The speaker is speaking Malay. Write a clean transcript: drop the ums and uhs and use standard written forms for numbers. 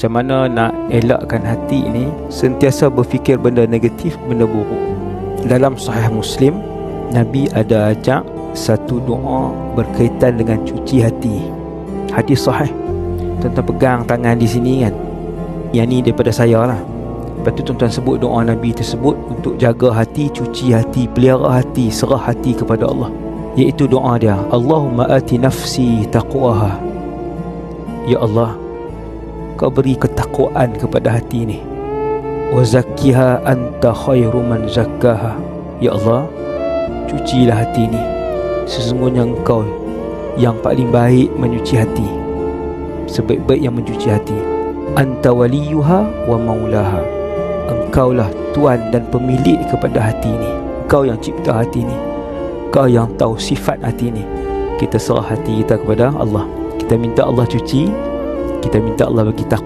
Macam mana nak elakkan hati ni sentiasa berfikir benda negatif, benda buruk. Dalam Sahih Muslim, Nabi ada ajak satu doa berkaitan dengan cuci hati. Hadis sahih. Tuan-tuan pegang tangan di sini kan. Yang ni daripada saya lah. Lepas tu tuan-tuan sebut doa Nabi tersebut untuk jaga hati, cuci hati, pelihara hati, serah hati kepada Allah. Iaitu doa dia, Allahumma ati nafsi taqwaha. Ya Allah, Kau beri ketakwaan kepada hati ni. Wa zakkiha anta khairu man zakkaha. Ya Allah, cucilah hati ni. Sesungguhnya Engkau yang paling baik menyuci hati, sebaik-baik yang mencuci hati. Anta waliyuha wa maulaha. Engkaulah tuan dan pemilik kepada hati ni. Engkau yang cipta hati ni. Engkau yang tahu sifat hati ni. Kita serah hati kita kepada Allah. Kita minta Allah cuci. Kita minta Allah bagi takwa.